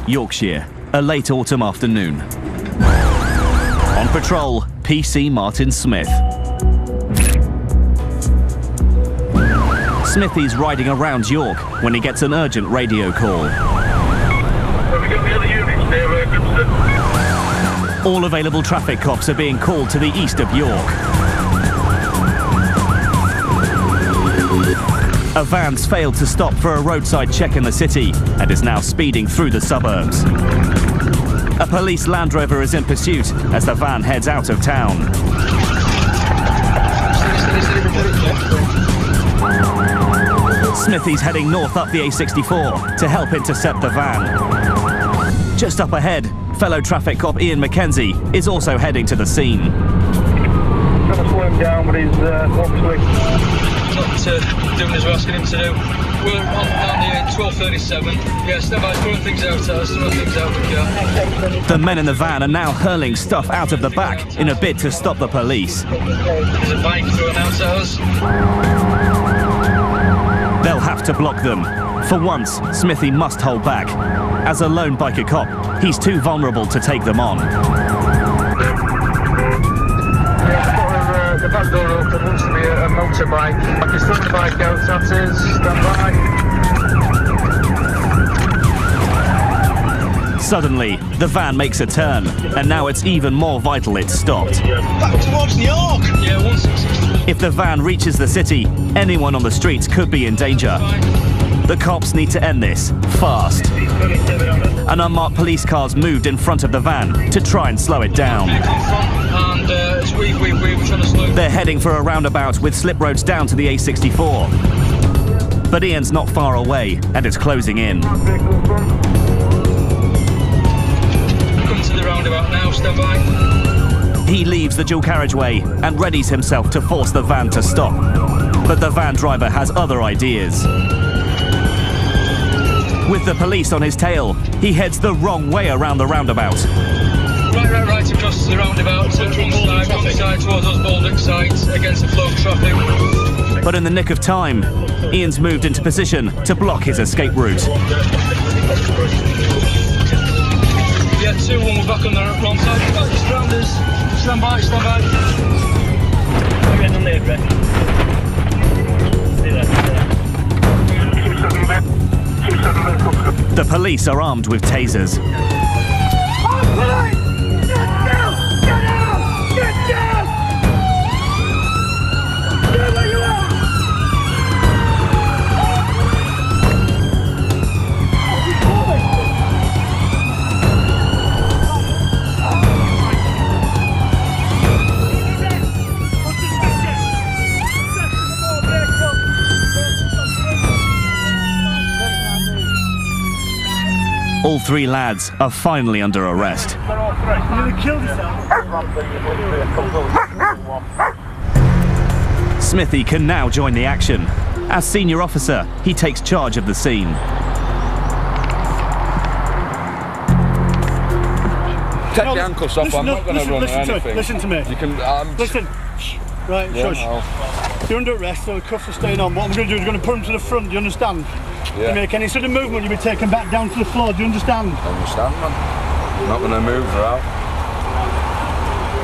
Yorkshire, a late autumn afternoon. On patrol, PC Martin Smith. Smithy's riding around York when he gets an urgent radio call. Have we got the other units there, Grimston? All available traffic cops are being called to the east of York. A van's failed to stop for a roadside check in the city and is now speeding through the suburbs. A police Land Rover is in pursuit as the van heads out of town. Smithy's heading north up the A64 to help intercept the van. Just up ahead, fellow traffic cop Ian Mackenzie is also heading to the scene. Trying to slow him down, but he's obviously not doing as we're asking him to do. We're on down here at 12:37. Yeah, stand by, throwing things out at us, throwing things out of the car. The men in the van are now hurling stuff out of the back in a bid to stop the police. There's a bike thrown out at us. They'll have to block them. For once, Smithy must hold back. As a lone biker cop, he's too vulnerable to take them on. the back door open. Looks to be a motorbike. I can start the bike out. That is, stand by. Suddenly, the van makes a turn, and now it's even more vital it's stopped. Back towards York! Yeah, 160. If the van reaches the city, anyone on the streets could be in danger. The cops need to end this, fast. An unmarked police car's moved in front of the van to try and slow it down. They're heading for a roundabout with slip roads down to the A64. But Ian's not far away, and it's closing in. Roundabout now, stand by. He leaves the dual carriageway and readies himself to force the van to stop. But the van driver has other ideas. With the police on his tail, he heads the wrong way around the roundabout. Right across the roundabout, one side towards those Baldock sites against the flow of traffic. But in the nick of time, Ian's moved into position to block his escape route. Yeah, 2-1, we're back on the wrong side. Stand by, stand by. We're in on there, Brett. The police are armed with tasers. All three lads are finally under arrest. Smithy can now join the action. As senior officer, he takes charge of the scene. Take the handcuffs off, I'm not going to run or anything. Listen to me. You can, listen. Right, yeah, shush. You're under arrest, so the cuffs are staying on. What I'm going to do is going to put them to the front, do you understand? Yeah. You make any sort of movement, you'll be taken back down to the floor, do you understand? I understand, man. I'm not going to move her out.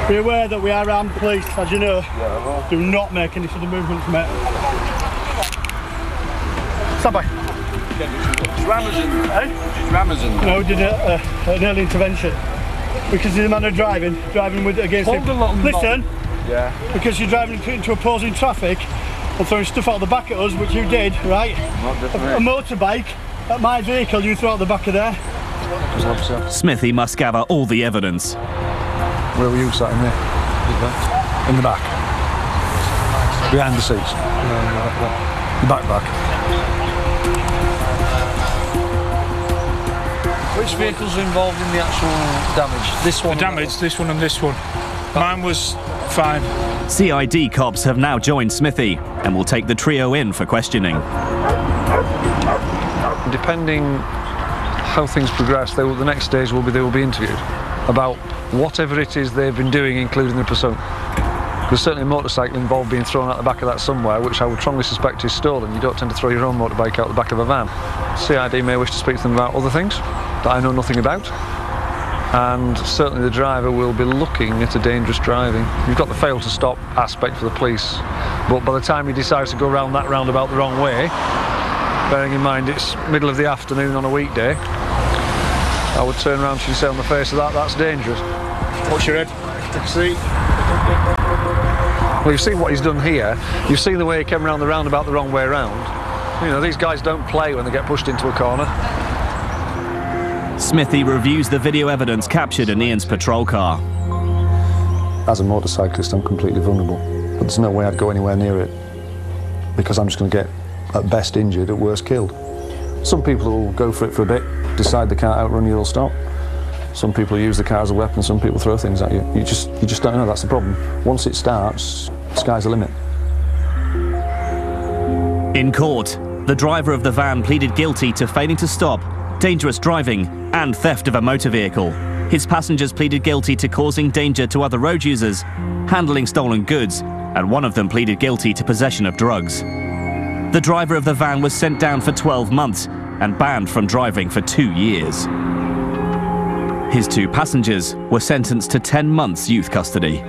Be aware that we are armed police, as you know. Yeah, I will. Do not make any sort of movements, mate. Stand by. Ramazan. Eh? Ramazan. No, we did an early intervention. Because the man driving with against him. Listen. Yeah. Because you're driving into opposing traffic and throwing stuff out the back at us, which you did, right? A motorbike at my vehicle, you throw out the back of there. Smithy must gather all the evidence. Where were you sat in there? In the back. Behind the seats. The back. Which vehicles are involved in the actual damage? This one? The damage, this one and this one. Mine was fine. CID cops have now joined Smithy and will take the trio in for questioning. Depending how things progress, the next stage will be they will be interviewed about whatever it is they've been doing, including the pursuit. There's certainly a motorcycle involved being thrown out the back of that somewhere, which I would strongly suspect is stolen. You don't tend to throw your own motorbike out the back of a van. CID may wish to speak to them about other things that I know nothing about. And certainly the driver will be looking at a dangerous driving. You've got the fail to stop aspect for the police, but by the time he decides to go round that roundabout the wrong way, bearing in mind it's middle of the afternoon on a weekday, I would turn around and say on the face of that, that's dangerous. What's your head? See? Well, you've seen what he's done here. You've seen the way he came around the roundabout the wrong way round. You know, these guys don't play when they get pushed into a corner. Smithy reviews the video evidence captured in Ian's patrol car. As a motorcyclist, I'm completely vulnerable, but there's no way I'd go anywhere near it because I'm just going to get, at best, injured, at worst, killed. Some people will go for it for a bit, decide they can't outrun you, they'll stop. Some people use the car as a weapon, some people throw things at you. You just don't know, that's the problem. Once it starts, sky's the limit. In court, the driver of the van pleaded guilty to failing to stop, dangerous driving and theft of a motor vehicle. His passengers pleaded guilty to causing danger to other road users, handling stolen goods, and one of them pleaded guilty to possession of drugs. The driver of the van was sent down for 12 months and banned from driving for 2 years. His 2 passengers were sentenced to 10 months youth custody.